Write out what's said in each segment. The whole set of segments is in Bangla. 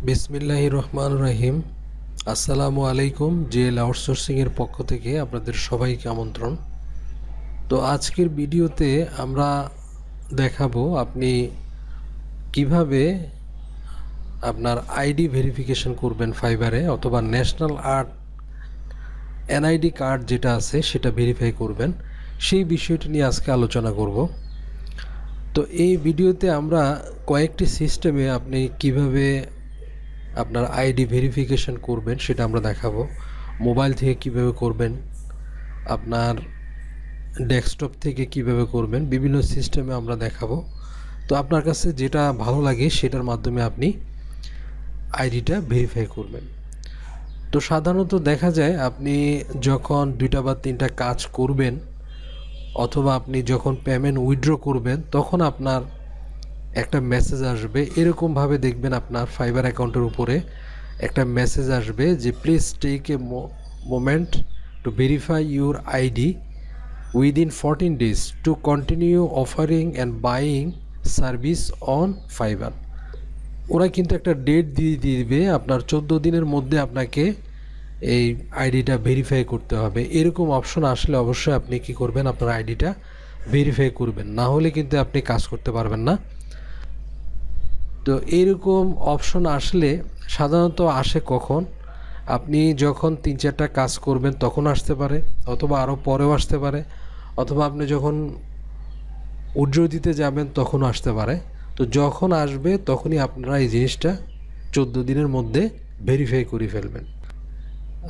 বিসমিল্লাহির রহমানির রহিম। আসসালামু আলাইকুম। জেএল আউটসোর্সিংয়ের পক্ষ থেকে আপনাদের সবাইকে আমন্ত্রণ। তো আজকের ভিডিওতে আমরা দেখাবো আপনি কিভাবে আপনার আইডি ভেরিফিকেশন করবেন ফাইবারে, অথবা ন্যাশনাল আর্ট এনআইডি কার্ড যেটা আছে সেটা ভেরিফাই করবেন, সেই বিষয়টি নিয়ে আজকে আলোচনা করব। তো এই ভিডিওতে আমরা কয়েকটি সিস্টেমে আপনি কিভাবে আপনার আইডি ভেরিফিকেশন করবেন সেটা আমরা দেখাবো। মোবাইল থেকে কিভাবে করবেন, আপনার ডেস্কটপ থেকে কিভাবে করবেন, বিভিন্ন সিস্টেমে আমরা দেখাবো। তো আপনার কাছে যেটা ভালো লাগে সেটার মাধ্যমে আপনি আইডিটা ভেরিফাই করবেন। তো সাধারণত দেখা যায় আপনি যখন 2টা বা 3টা কাজ করবেন, অথবা আপনি যখন পেমেন্ট উইথড্র করবেন, তখন আপনার একটা মেসেজ আসবে। এরকমভাবে দেখবেন আপনার ফাইবার অ্যাকাউন্টের উপরে একটা মেসেজ আসবে যে please take a moment to verify your ID within 14 days to continue offering and buying service on fibre. ওরা কিন্তু একটা ডেট দিয়ে দিবে, আপনার 14 দিনের মধ্যে আপনাকে এই আইডিটা ভেরিফাই করতে হবে। এরকম অপশন আসলে অবশ্যই আপনি কি করবেন, আপনার আইডিটা ভেরিফাই করবেন, না হলে কিন্তু আপনি কাজ করতে পারবেন না। তো এরকম অপশন আসলে সাধারণত আসে কখন, আপনি যখন 3-4টা কাজ করবেন তখন আসতে পারে, অথবা আরও পরেও আসতে পারে, অথবা আপনি যখন উইথড্র দিতে যাবেন তখনও আসতে পারে। তো যখন আসবে তখনই আপনারা এই জিনিসটা 14 দিনের মধ্যে ভেরিফাই করে ফেলবেন।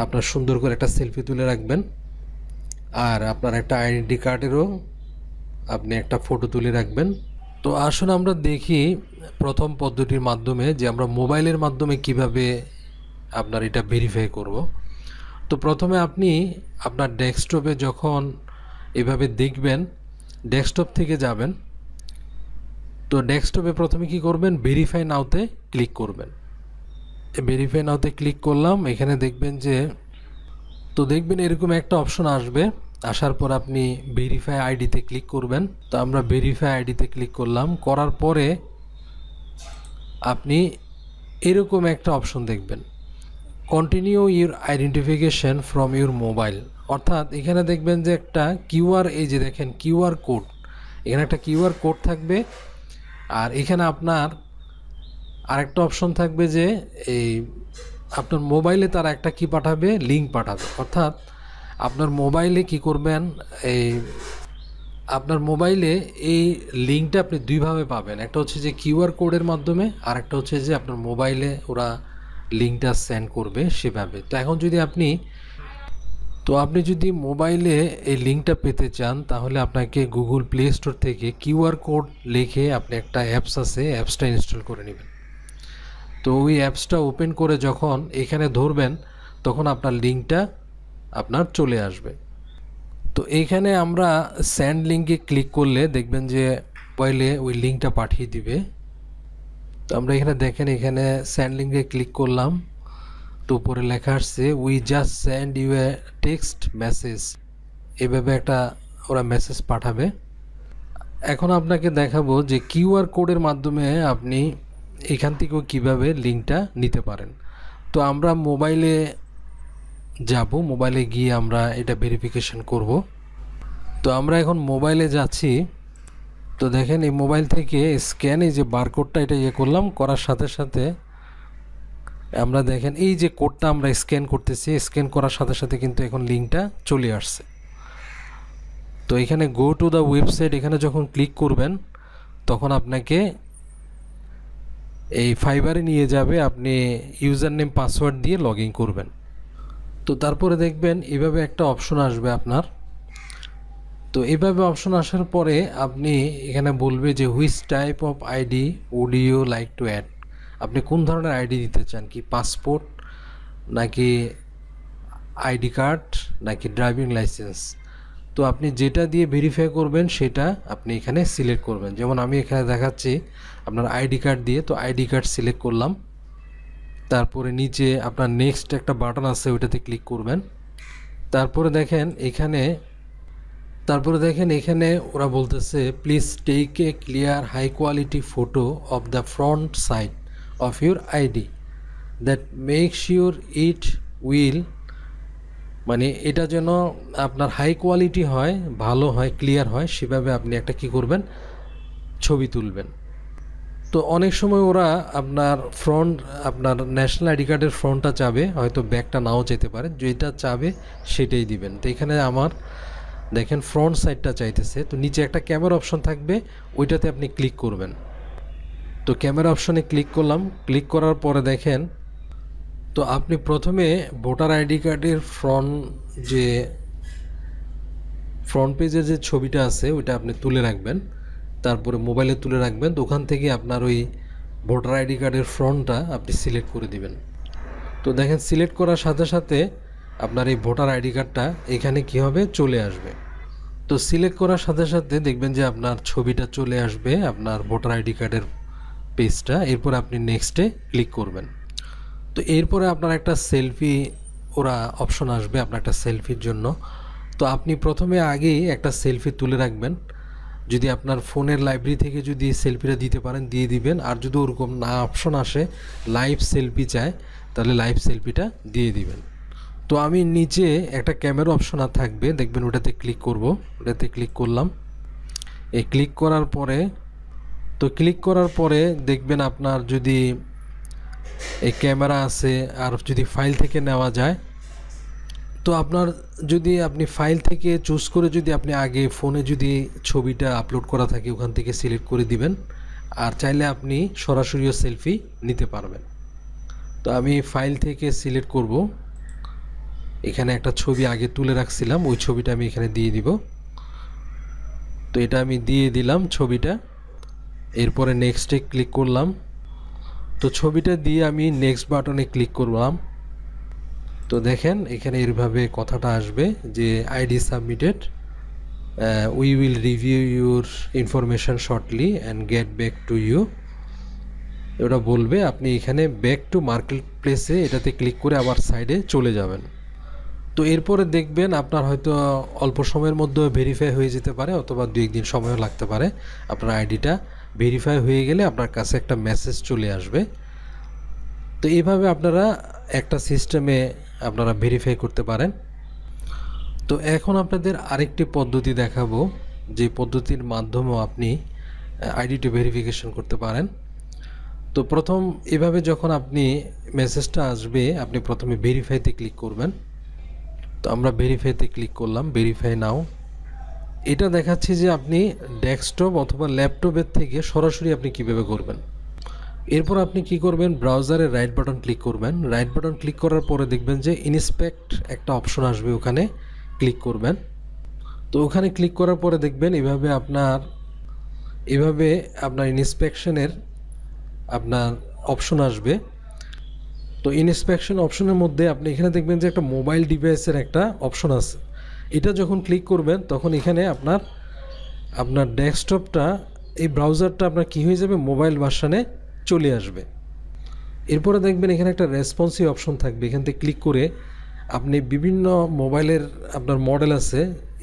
আপনার সুন্দর করে একটা সেলফি তুলে রাখবেন, আর আপনার একটা আইডেন্টি কার্ডেরও আপনি একটা ফটো তুলে রাখবেন। তো আসুন আমরা দেখি প্রথম পদ্ধতির মাধ্যমে যে আমরা মোবাইলের মাধ্যমে কিভাবে আপনার এটা ভেরিফাই করব। তো প্রথমে আপনি আপনার ডেস্কটপে যখন এভাবে দেখবেন, ডেস্কটপ থেকে যাবেন। তো ডেস্কটপে প্রথমে কি করবেন, ভেরিফাই নাওতে ক্লিক করবেন। ভেরিফাই নাওতে ক্লিক করলাম, এখানে দেখবেন যে দেখবেন এরকম একটা অপশন আসবে। আসার পর আপনি ভেরিফাই আইডিতে ক্লিক করবেন। তো আমরা ভেরিফাই আইডিতে ক্লিক করলাম, করার পরে আপনি এরকম একটা অপশন দেখবেন, continue your identification from your mobile. অর্থাৎ এখানে দেখবেন যে একটা কিউআর, এই যে দেখেন কিউআর কোড, এখানে একটা কিউআর কোড থাকবে। আর এখানে আপনার আরেকটা অপশন থাকবে যে এই আপনার মোবাইলে তারা একটা কি পাঠাবে, লিঙ্ক পাঠাবে। অর্থাৎ আপনার মোবাইলে কি করবেন, এই আপনার মোবাইলে এই লিঙ্কটা আপনি দুইভাবে পাবেন। একটা হচ্ছে যে কিউআর কোডের মাধ্যমে, আর একটা হচ্ছে যে আপনার মোবাইলে ওরা লিঙ্কটা সেন্ড করবে সেভাবে। তো এখন যদি আপনি যদি মোবাইলে এই লিঙ্কটা পেতে চান, তাহলে আপনাকে গুগল প্লে স্টোর থেকে কিউআর কোড লিখে আপনি একটা অ্যাপস আছে, অ্যাপসটা ইনস্টল করে নেবেন। তো ওই অ্যাপসটা ওপেন করে যখন এখানে ধরবেন, তখন আপনার লিঙ্কটা আপনার চলে আসবে। তো এইখানে আমরা সেন্ড লিঙ্কে ক্লিক করলে দেখবেন যে মোবাইলে ওই লিঙ্কটা পাঠিয়ে দিবে। তো আমরা এখানে দেখেন, এখানে সেন্ড লিঙ্কে ক্লিক করলাম, তো উপরে লেখা আসছে we just send you a text message. এভাবে একটা ওরা মেসেজ পাঠাবে। এখন আপনাকে দেখাবো যে কিউআর কোডের মাধ্যমে আপনি এখান থেকেও কীভাবে লিঙ্কটা নিতে পারেন। তো আমরা মোবাইলে যাব, মোবাইলে গিয়ে আমরা এটা ভেরিফিকেশন করব। তো আমরা এখন মোবাইলে যাচ্ছি। তো দেখেন এই মোবাইল থেকে স্ক্যান, এই যে বারকোডটা এটা করলাম, করার সাথে সাথে আমরা দেখেন এই যে কোডটা আমরা স্ক্যান করতেছি, স্ক্যান করার সাথে সাথে কিন্তু এখন লিঙ্কটা চলে আসছে। তো এখানে গো টু দ্য ওয়েবসাইট, এখানে যখন ক্লিক করবেন তখন আপনাকে এই ফাইবারে নিয়ে যাবে, আপনি ইউজার নেম পাসওয়ার্ড দিয়ে লগ ইন করবেন। তো তারপরে দেখবেন এভাবে একটা অপশন আসবে আপনার। তো এভাবে অপশন আসার পরে আপনি এখানে বলবে যে which type of ID would you like to add. আপনি কোন ধরনের আইডি দিতে চান, কি পাসপোর্ট, নাকি আইডি কার্ড, নাকি ড্রাইভিং লাইসেন্স। তো আপনি যেটা দিয়ে ভেরিফাই করবেন সেটা আপনি এখানে সিলেক্ট করবেন। যেমন আমি এখানে দেখাচ্ছি আপনার আইডি কার্ড দিয়ে, তো আইডি কার্ড সিলেক্ট করলাম। তারপরে নিচে আপনার নেক্সট একটা বাটন আছে, ওইটাতে ক্লিক করবেন। তারপরে দেখেন এখানে ওরা বলতেছে please take a clear high quality photo of the front side of your ID. That make sure it will, মানে এটা যেন আপনার হাই কোয়ালিটি হয়, ভালো হয়, ক্লিয়ার হয়, সেভাবে আপনি একটা কী করবেন, ছবি তুলবেন। তো অনেক সময় ওরা আপনার আপনার ন্যাশনাল আইডি কার্ডের ফ্রন্টটা চাবে, হয়তো ব্যাকটা নাও যেতে পারে, যেটা চাবে সেটাই দিবেন। তো এখানে আমার দেখেন ফ্রন্ট সাইডটা চাইতেছে, তো নিচে একটা ক্যামেরা অপশন থাকবে, ওইটাতে আপনি ক্লিক করবেন। তো ক্যামেরা অপশনে ক্লিক করলাম, ক্লিক করার পরে দেখেন, তো আপনি প্রথমে ভোটার আইডি কার্ডের ফ্রন্ট পেজের যে ছবিটা আছে ওইটা আপনি তুলে রাখবেন, তারপরে মোবাইলে তুলে রাখবেন। তো ওখান থেকে আপনার ওই ভোটার আইডি কার্ডের ফ্রন্টটা আপনি সিলেক্ট করে দিবেন। তো দেখেন সিলেক্ট করার সাথে সাথে আপনার এই ভোটার আইডি কার্ডটা এখানে কী হবে, চলে আসবে। তো সিলেক্ট করার সাথে সাথে দেখবেন যে আপনার ছবিটা চলে আসবে আপনার ভোটার আইডি কার্ডের পেজটা। এরপর আপনি নেক্সটে ক্লিক করবেন। তো এরপরে আপনার একটা সেলফি ওরা অপশন আসবে আপনার একটা সেলফির জন্য। তো আপনি প্রথমে আগেই একটা সেলফি তুলে রাখবেন, যদি আপনার ফোনের লাইব্রেরি থেকে যদি সেলফিটা দিতে পারেন দিয়ে দিবেন, আর যদি ওরকম না অপশন আসে লাইভ সেলফি চায় তাহলে লাইভ সেলফিটা দিয়ে দিবেন। তো আমি নিচে একটা ক্যামেরা অপশন থাকবে, দেখবেন ওটাতে ক্লিক করব, ওটাতে ক্লিক করলাম। এই ক্লিক করার পরে দেখবেন আপনার যদি এই ক্যামেরা আছে আর যদি ফাইল থেকে নেওয়া যায়, তো আপনার যদি আপনি ফাইল থেকে চুজ করে যদি আপনি আগে ফোনে যদি ছবিটা আপলোড করা থাকে ওখান থেকে সিলেক্ট করে দিবেন, আর চাইলে আপনি সরাসরিও সেলফি নিতে পারবেন। তো আমি ফাইল থেকে সিলেক্ট করব, এখানে একটা ছবি আগে তুলে রাখছিলাম, ওই ছবিটা আমি এখানে দিয়ে দিব। তো এটা আমি দিয়ে দিলাম ছবিটা, এরপরে নেক্সটে ক্লিক করলাম। তো ছবিটা দিয়ে আমি নেক্সট বাটনে ক্লিক করলাম। তো দেখেন এখানে এইভাবে কথাটা আসবে যে ID submitted, we will review your information shortly and get back to you, ওটা বলবে। আপনি এখানে ব্যাক টু মার্কেট প্লেসে এটাতে ক্লিক করে আবার সাইডে চলে যাবেন। তো এরপরে দেখবেন আপনার হয়তো অল্প সময়ের মধ্যে ভেরিফাই হয়ে যেতে পারে, অথবা 2-1 দিন সময়ও লাগতে পারে। আপনার আইডিটা ভেরিফাই হয়ে গেলে আপনার কাছে একটা মেসেজ চলে আসবে। তো এইভাবে আপনারা একটা সিস্টেমে আপনারা ভেরিফাই করতে পারেন। তো এখন আপনাদের আরেকটি পদ্ধতি দেখাবো, যে পদ্ধতির মাধ্যমেও আপনি আইডিটা ভেরিফিকেশন করতে পারেন। তো প্রথম এভাবে যখন আপনি মেসেজটা আসবে, আপনি প্রথমে ভেরিফাইতে ক্লিক করবেন। তো আমরা ভেরিফাইতে ক্লিক করলাম, ভেরিফাই নাও। এটা দেখাচ্ছে যে আপনি ডেস্কটপ অথবা ল্যাপটপের থেকে সরাসরি আপনি কিভাবে করবেন। এরপর আপনি কি করবেন, ব্রাউজারে রাইট বাটন ক্লিক করবেন। রাইট বাটন ক্লিক করার পরে দেখবেন যে ইন্সপেক্ট একটা অপশন আসবে, ওখানে ক্লিক করবেন। তো ওখানে ক্লিক করার পরে দেখবেন এভাবে আপনার ইন্সপেকশনের আপনার অপশন আসবে। তো ইন্সপেকশন অপশনের মধ্যে আপনি এখানে দেখবেন যে একটা মোবাইল ডিভাইসের একটা অপশন আছে। এটা যখন ক্লিক করবেন তখন এখানে আপনার ডেস্কটপটা, এই ব্রাউজারটা আপনার কী হয়ে যাবে, মোবাইল ভার্সনে চলে আসবে। এরপরে দেখবেন এখানে একটা রেসপন্সিভ অপশন থাকবে, এখান থেকে ক্লিক করে আপনি বিভিন্ন মোবাইলের আপনার মডেল আছে,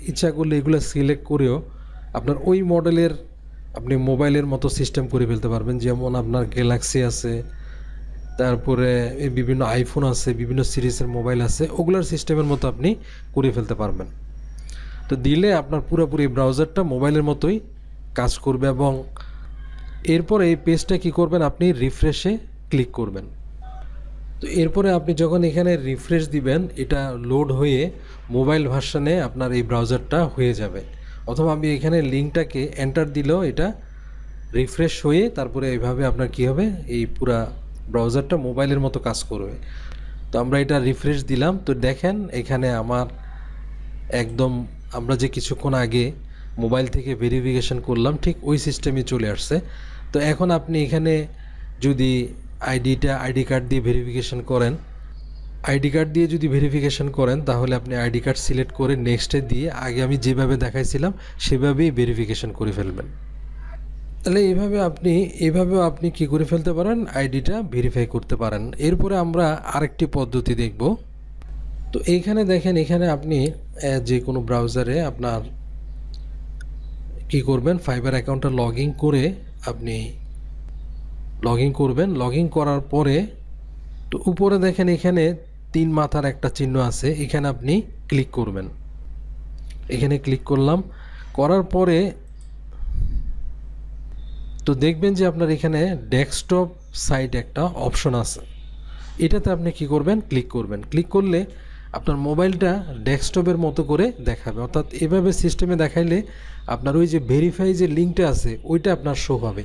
ইচ্ছা করলে এগুলো সিলেক্ট করেও আপনার ওই মডেলের আপনি মোবাইলের মতো সিস্টেম করে ফেলতে পারবেন। যেমন আপনার গ্যালাক্সি আছে, তারপরে এই বিভিন্ন আইফোন আছে, বিভিন্ন সিরিজের মোবাইল আছে, ওগুলোর সিস্টেমের মতো আপনি করে ফেলতে পারবেন। তো দিলে আপনার পুরোপুরি ব্রাউজারটা মোবাইলের মতোই কাজ করবে। এবং এরপর এই পেজটা কি করবেন, আপনি রিফ্রেশে ক্লিক করবেন। তো এরপরে আপনি যখন এখানে রিফ্রেশ দিবেন, এটা লোড হয়ে মোবাইল ভার্সনে আপনার এই ব্রাউজারটা হয়ে যাবে। অথবা আমি এখানে লিঙ্কটাকে এন্টার দিলেও এটা রিফ্রেশ হয়ে তারপরে এইভাবে আপনার কি হবে, এই পুরা ব্রাউজারটা মোবাইলের মতো কাজ করবে। তো আমরা এটা রিফ্রেশ দিলাম। তো দেখেন এখানে আমার একদম আমরা যে কিছুক্ষণ আগে মোবাইল থেকে ভেরিফিকেশন করলাম ঠিক ওই সিস্টেমে চলে আসছে। তো এখন আপনি এখানে যদি আইডি কার্ড দিয়ে ভেরিফিকেশন করেন, তাহলে আপনি আইডি কার্ড সিলেক্ট করে নেক্সটে দিয়ে আগে আমি যেভাবে দেখাইছিলাম সেভাবেই ভেরিফিকেশন করে ফেলবেন। তাহলে এইভাবেও আপনি কি করে ফেলতে পারেন, আইডিটা ভেরিফাই করতে পারেন। এরপরে আমরা আরেকটি পদ্ধতি দেখব। তো এইখানে দেখেন, এখানে আপনি যে কোনো ব্রাউজারে আপনার কি করবেন, ফাইবার অ্যাকাউন্টটা লগ ইন করে আপনি লগ ইন করবেন। লগ ইন করার পরে তো উপরে দেখেন এখানে 3 মাথার একটা চিহ্ন আছে, এখানে আপনি ক্লিক করবেন। এখানে ক্লিক করলাম, করার পরে তো দেখবেন যে আপনার এখানে ডেস্কটপ সাইট একটা অপশন আছে, এটাতে আপনি কি করবেন, ক্লিক করবেন। ক্লিক করলে আপনার মোবাইলটা ডেস্কটপের মতো করে দেখাবে, অর্থাৎ এভাবে সিস্টেমে দেখাইলে আপনার ওই যে ভেরিফাই যে লিঙ্কটা আছে ওইটা আপনার শো হবে।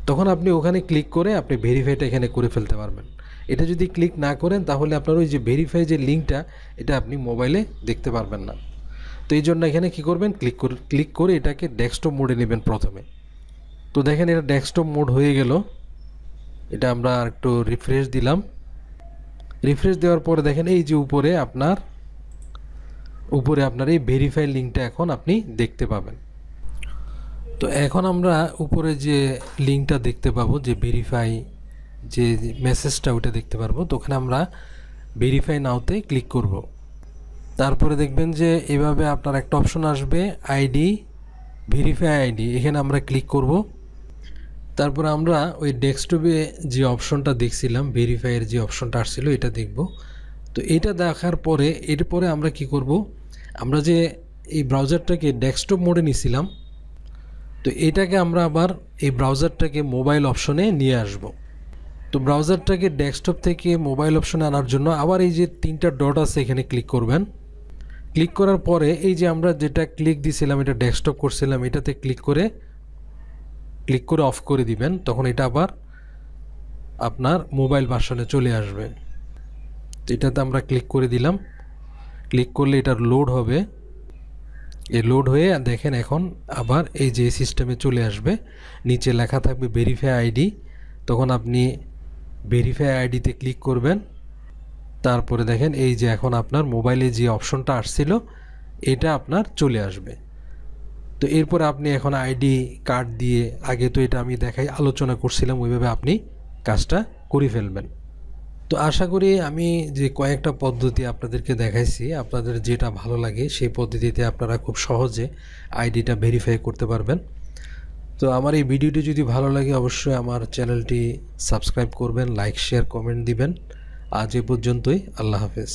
তখন আপনি ওখানে ক্লিক করে আপনি ভেরিফাইটা এখানে করে ফেলতে পারবেন। এটা যদি ক্লিক না করেন তাহলে আপনার ওই যে ভেরিফাই যে লিঙ্কটা এটা আপনি মোবাইলে দেখতে পারবেন না। তো এই জন্য এখানে কী করবেন, ক্লিক করে এটাকে ডেস্কটপ মোডে নেবেন প্রথমে। তো দেখেন এটা ডেস্কটপ মোড হয়ে গেল। এটা আমরা একটু রিফ্রেশ দিলাম। রিফ্রেশ দেওয়ার পরে দেখেন এই যে উপরে আপনার এই ভেরিফাই লিঙ্কটা এখন আপনি দেখতে পাবেন। তো এখন আমরা উপরে যে লিঙ্কটা দেখতে পাবো, যে ভেরিফাই যে মেসেজটা ওটা দেখতে পারবো। তো ওখানে আমরা ভেরিফাই নাওতে ক্লিক করব। তারপরে দেখবেন যে এভাবে আপনার একটা অপশন আসবে আইডি, ভেরিফাই আইডি, এখানে আমরা ক্লিক করব। তারপরে আমরা ওই ডেস্কটপে যে অপশনটা দেখছিলাম, ভেরিফাইয়ের যে অপশনটা আসছিল এটা দেখব। তো এটা দেখার পরে এরপরে আমরা কি করব, আমরা যে এই ব্রাউজারটাকে ডেস্কটপ মোডে নিছিলাম, তো এটাকে আমরা আবার এই ব্রাউজারটাকে মোবাইল অপশনে নিয়ে আসব। তো ব্রাউজারটাকে ডেস্কটপ থেকে মোবাইল অপশনে আনার জন্য আবার এই যে 3টা ডট আছে এখানে ক্লিক করবেন। ক্লিক করার পরে এই যে আমরা যেটা ক্লিক দিছিলাম, এটা ডেস্কটপ করছিলাম, এটাতে ক্লিক করে অফ করে দিবেন। তখন এটা আবার আপনার মোবাইল ভার্সনে চলে আসবে। তো এটাতে আমরা ক্লিক করে দিলাম। ক্লিক করলে এটা লোড হবে। এই লোড হয়ে দেখেন এখন আবার এই যে সিস্টেমে চলে আসবে, নিচে লেখা থাকবে ভেরিফাই আইডি। তখন আপনি ভেরিফাই আইডিতে ক্লিক করবেন। তারপরে দেখেন এই যে এখন আপনার মোবাইলে যে অপশনটা আসছিল এটা আপনার চলে আসবে। তো এরপরে আপনি এখন আইডি কার্ড দিয়ে, আগে তো এটা আমি আলোচনা করছিলাম ওইভাবে আপনি কাজটা করে ফেলবেন। তো আশা করি আমি যে কয়েকটা পদ্ধতি আপনাদেরকে দেখাইছি, আপনাদের যেটা ভালো লাগে সেই পদ্ধতিতে আপনারা খুব সহজে আইডিটা ভেরিফাই করতে পারবেন। তো আমার এই ভিডিওটি যদি ভালো লাগে অবশ্যই আমার চ্যানেলটি সাবস্ক্রাইব করবেন, লাইক শেয়ার কমেন্ট দিবেন। আজ এ পর্যন্তই, আল্লাহ হাফেজ।